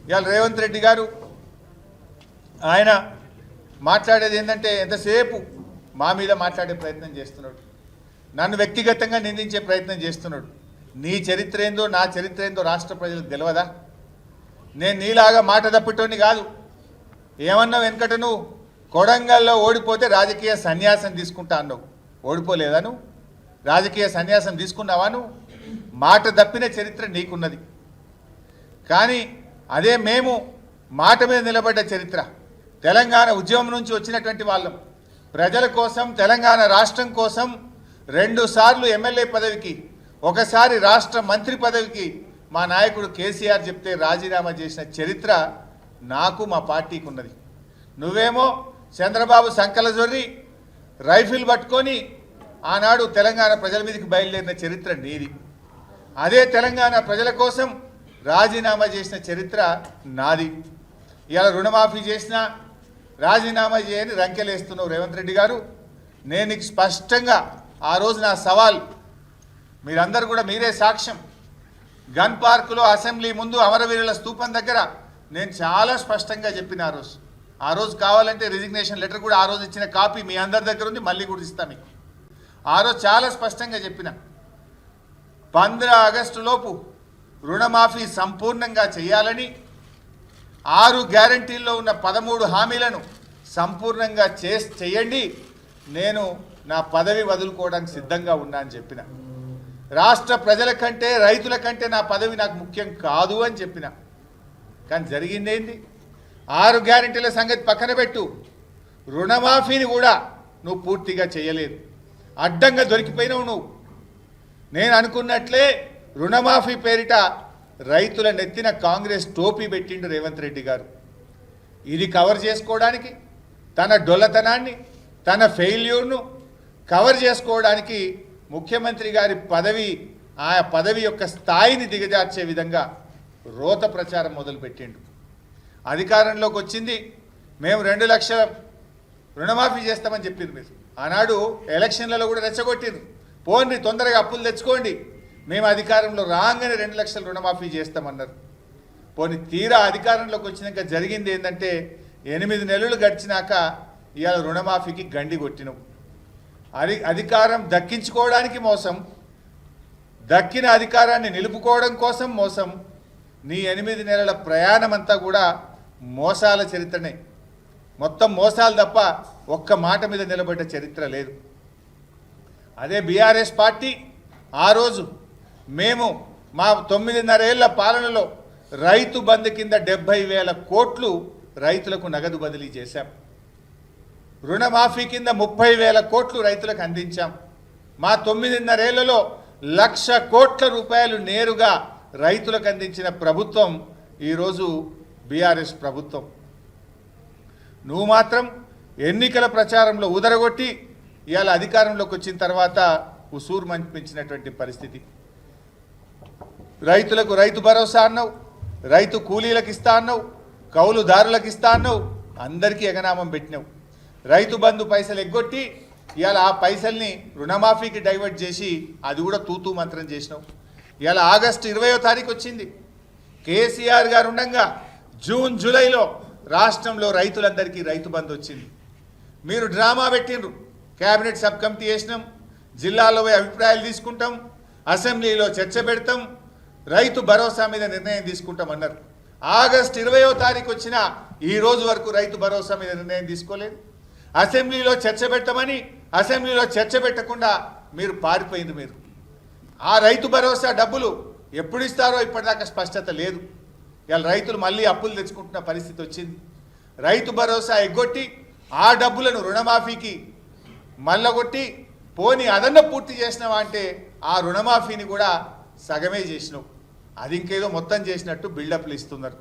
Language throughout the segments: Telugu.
ఇవాళ రేవంత్ రెడ్డి గారు ఆయన మాట్లాడేది ఏంటంటే ఎంతసేపు మా మీద మాట్లాడే ప్రయత్నం చేస్తున్నాడు, నన్ను వ్యక్తిగతంగా నిందించే ప్రయత్నం చేస్తున్నాడు. నీ చరిత్ర ఏందో నా చరిత్ర ఏందో రాష్ట్ర ప్రజలకు తెలియదా? నేను నీలాగా మాట తప్పిటోని కాదు. ఏమన్నా వెనకట నువ్వు కొడంగల్లో ఓడిపోతే రాజకీయ సన్యాసం తీసుకుంటా అన్నావు, ఓడిపోలేదా? నువ్వు రాజకీయ సన్యాసం తీసుకున్నావా? నువ్వు మాట తప్పిన చరిత్ర నీకున్నది. కానీ అదే మేము మాట మీద నిలబడ్డ చరిత్ర, తెలంగాణ ఉద్యమం నుంచి వచ్చినటువంటి వాళ్ళం, ప్రజల కోసం తెలంగాణ రాష్ట్రం కోసం 2 సార్లు ఎమ్మెల్యే పదవికి, ఒకసారి రాష్ట్ర మంత్రి పదవికి మా నాయకుడు కేసీఆర్ చెప్తే రాజీనామా చేసిన చరిత్ర నాకు మా పార్టీకి ఉన్నది. నువ్వేమో చంద్రబాబు సంకల జొర్రి రైఫిల్ పట్టుకొని ఆనాడు తెలంగాణ ప్రజల మీదకి బయలుదేరిన చరిత్ర నీది. అదే తెలంగాణ ప్రజల కోసం రాజీనామా చేసిన చరిత్ర నాది. ఇలా రుణమాఫీ చేసినా రాజీనామా చేయని రంకెలేస్తున్నావు రేవంత్ రెడ్డి గారు. నేను నీకు స్పష్టంగా ఆ రోజు నా సవాల్, మీరందరూ కూడా మీరే సాక్ష్యం, గన్ పార్కులో అసెంబ్లీ ముందు అమరవీరుల స్తూపం దగ్గర నేను చాలా స్పష్టంగా చెప్పిన ఆ రోజు కావాలంటే రిజిగ్నేషన్ లెటర్ కూడా ఆ రోజు ఇచ్చిన కాపీ మీ అందరి దగ్గర ఉంది, మళ్ళీ కూడా ఇస్తాను మీకు. ఆ రోజు చాలా స్పష్టంగా చెప్పిన 15 ఆగస్టు లోపు రుణమాఫీ సంపూర్ణంగా చేయాలని, 6 గ్యారంటీల్లో ఉన్న 13 హామీలను సంపూర్ణంగా చేయండి, నేను నా పదవి వదులుకోవడానికి సిద్ధంగా ఉన్నా అని చెప్పిన. రాష్ట్ర ప్రజల కంటే రైతుల కంటే నా పదవి నాకు ముఖ్యం కాదు అని చెప్పిన. కానీ జరిగిందేంది? 6 గ్యారంటీల సంగతి పక్కన పెట్టు, రుణమాఫీని కూడా నువ్వు పూర్తిగా చేయలేదు, అడ్డంగా దొరికిపోయినావు నువ్వు. నేను అనుకున్నట్లే రుణమాఫీ పేరిట రైతుల నెత్తిన కాంగ్రెస్ టోపీ పెట్టిండు రేవంత్ రెడ్డి గారు. ఇది కవర్ చేసుకోవడానికి, తన డొల్లతనాన్ని, తన ఫెయిల్యూర్ను కవర్ చేసుకోవడానికి ముఖ్యమంత్రి గారి పదవి, ఆ పదవి యొక్క స్థాయిని దిగజార్చే విధంగా రోత ప్రచారం మొదలుపెట్టిండు. అధికారంలోకి వచ్చింది, మేము 2 లక్షల రుణమాఫీ చేస్తామని చెప్పింది. మీరు ఆనాడు ఎలక్షన్లలో కూడా రెచ్చగొట్టిండ్రు, పోండి తొందరగా అప్పులు తెచ్చుకోండి, మేము అధికారంలో రాగానే 2 లక్షల రుణమాఫీ చేస్తామన్నారు. పోనీ తీరా అధికారంలోకి వచ్చినాక జరిగింది ఏంటంటే 8 నెలలు గడిచినాక ఇవాళ రుణమాఫీకి గండి కొట్టినావు. అధికారం దక్కించుకోవడానికి మోసం, దక్కిన అధికారాన్ని నిలుపుకోవడం కోసం మోసం. నీ 8 నెలల ప్రయాణం అంతా కూడా మోసాల చరిత్రనే, మొత్తం మోసాలు తప్ప ఒక్క మాట మీద నిలబడ్డ చరిత్ర లేదు. అదే బీఆర్ఎస్ పార్టీ ఆ రోజు మేము మా 9.5 ఏళ్ల పాలనలో రైతు బంధు కింద 70,000 కోట్లు రైతులకు నగదు బదిలీ చేశాం, రుణమాఫీ కింద 30,000 కోట్లు రైతులకు అందించాం. మా 9.5 ఏళ్లలో 1,00,000 కోట్ల రూపాయలు నేరుగా రైతులకు అందించిన ప్రభుత్వం ఈరోజు బీఆర్ఎస్ ప్రభుత్వం. నువ్వు మాత్రం ఎన్నికల ప్రచారంలో ఉదరగొట్టి ఇవాళ అధికారంలోకి వచ్చిన తర్వాత ఉసూరు మంపించినటువంటి పరిస్థితి. రైతులకు రైతు భరోసా అన్నావు, రైతు కూలీలకు ఇస్తా అన్నావు, కౌలుదారులకు ఇస్తా అన్నావు, అందరికీ ఎగనామం పెట్టినావు. రైతు బంధు పైసలు ఎగ్గొట్టి ఇవాళ ఆ పైసల్ని రుణమాఫీకి డైవర్ట్ చేసి అది కూడా తూతూ మంత్రం చేసినావు. ఇవాళ ఆగస్టు 20వ తారీఖు వచ్చింది, కేసీఆర్ గారు ఉండగా జూన్ జూలైలో రాష్ట్రంలో రైతులందరికీ రైతు బంధు వచ్చింది. మీరు డ్రామా పెట్టిండ్రు, క్యాబినెట్ సబ్ కమిటీ చేసినాం, జిల్లాలో అభిప్రాయాలు తీసుకుంటాం, అసెంబ్లీలో చర్చ పెడతాం, రైతు భరోసా మీద నిర్ణయం తీసుకుంటామన్నారు. ఆగస్టు 20వ తారీఖు వచ్చిన ఈ రోజు వరకు రైతు భరోసా మీద నిర్ణయం తీసుకోలేదు. అసెంబ్లీలో చర్చ పెట్టమని అసెంబ్లీలో చర్చ పెట్టకుండా మీరు పారిపోయింది. మీరు ఆ రైతు భరోసా డబ్బులు ఎప్పుడు ఇస్తారో ఇప్పటిదాకా స్పష్టత లేదు. ఇవాళ రైతులు మళ్ళీ అప్పులు తెచ్చుకుంటున్న పరిస్థితి వచ్చింది. రైతు భరోసా ఎగ్గొట్టి ఆ డబ్బులను రుణమాఫీకి మళ్ళగొట్టి పోని అదన్న పూర్తి చేసినావా అంటే ఆ రుణమాఫీని కూడా సగమే చేసినావు, అది ఇంకేదో మొత్తం చేసినట్టు బిల్డప్లు ఇస్తున్నారు.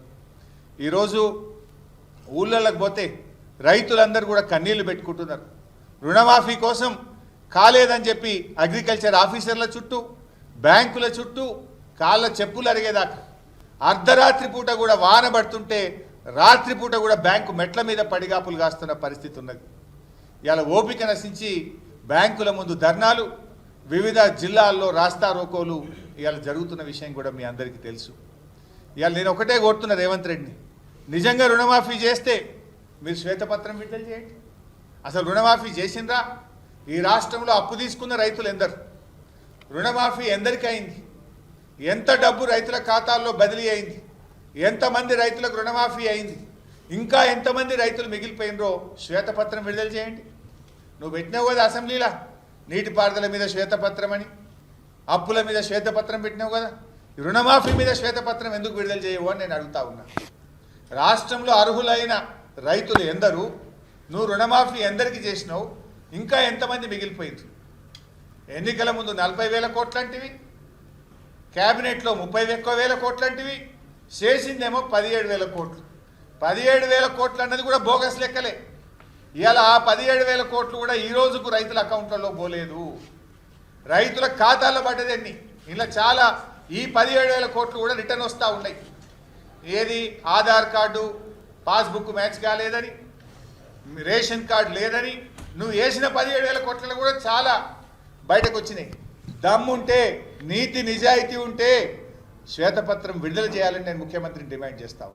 ఈరోజు ఊళ్ళకి పోతే రైతులందరూ కూడా కన్నీళ్లు పెట్టుకుంటున్నారు. రుణమాఫీ కోసం కాలేదని చెప్పి అగ్రికల్చర్ ఆఫీసర్ల చుట్టూ, బ్యాంకుల చుట్టూ కాళ్ళ చెప్పులు అరిగేదాకా, అర్ధరాత్రి పూట కూడా వాన పడుతుంటే రాత్రిపూట కూడా బ్యాంకు మెట్ల మీద పడిగాపులు కాస్తున్న పరిస్థితి ఉన్నది. ఇలా ఓపిక నశించి బ్యాంకుల ముందు ధర్నాలు, వివిధ జిల్లాల్లో రాస్తా రోకోలు ఇవాళ జరుగుతున్న విషయం కూడా మీ అందరికీ తెలుసు. ఇవాళ నేను ఒకటే కోరుతున్నా రేవంత్ రెడ్డిని, నిజంగా రుణమాఫీ చేస్తే మీరు శ్వేతపత్రం విడుదల చేయండి. అసలు రుణమాఫీ చేసిండ్రా? ఈ రాష్ట్రంలో అప్పు తీసుకున్న రైతులు ఎందరు? రుణమాఫీ ఎందరికి అయింది? ఎంత డబ్బు రైతుల ఖాతాల్లో బదిలీ అయింది? ఎంతమంది రైతులకు రుణమాఫీ అయింది? ఇంకా ఎంతమంది రైతులు మిగిలిపోయినరో శ్వేతపత్రం విడుదల చేయండి. నువ్వు పెట్టినావు కదా అసెంబ్లీలో నీటిపారుదల మీద శ్వేతపత్రం అని, అప్పుల మీద శ్వేతపత్రం పెట్టినావు కదా, రుణమాఫీ మీద శ్వేతపత్రం ఎందుకు విడుదల చేయవు అని నేను అడుగుతా ఉన్నా. రాష్ట్రంలో అర్హులైన రైతులు ఎందరు? నువ్వు రుణమాఫీ ఎందరికి చేసినావు? ఇంకా ఎంతమంది మిగిలిపోయింది? ఎన్నికల ముందు 40,000 కోట్లంటివి, క్యాబినెట్లో 30,000 కోట్లంటివి, చేసిందేమో 17,000 కోట్లు. 17,000 కోట్లు అన్నది కూడా బోగస్ లెక్కలే. ఇవాళ ఆ 17,000 కోట్లు కూడా ఈ రోజుకు రైతుల అకౌంట్లలో పోలేదు, రైతుల ఖాతాల్లో పడ్డది ఎన్ని. ఇలా చాలా ఈ 17,000 కోట్లు కూడా రిటర్న్ వస్తూ ఉన్నాయి. ఏది? ఆధార్ కార్డు పాస్బుక్ మ్యాచ్ కాలేదని, రేషన్ కార్డు లేదని, నువ్వు వేసిన 17,000 కోట్లలో కూడా చాలా బయటకు వచ్చినాయి. దమ్ముంటే, నీతి నిజాయితీ ఉంటే శ్వేతపత్రం విడుదల చేయాలని నేను ముఖ్యమంత్రిని డిమాండ్ చేస్తాను.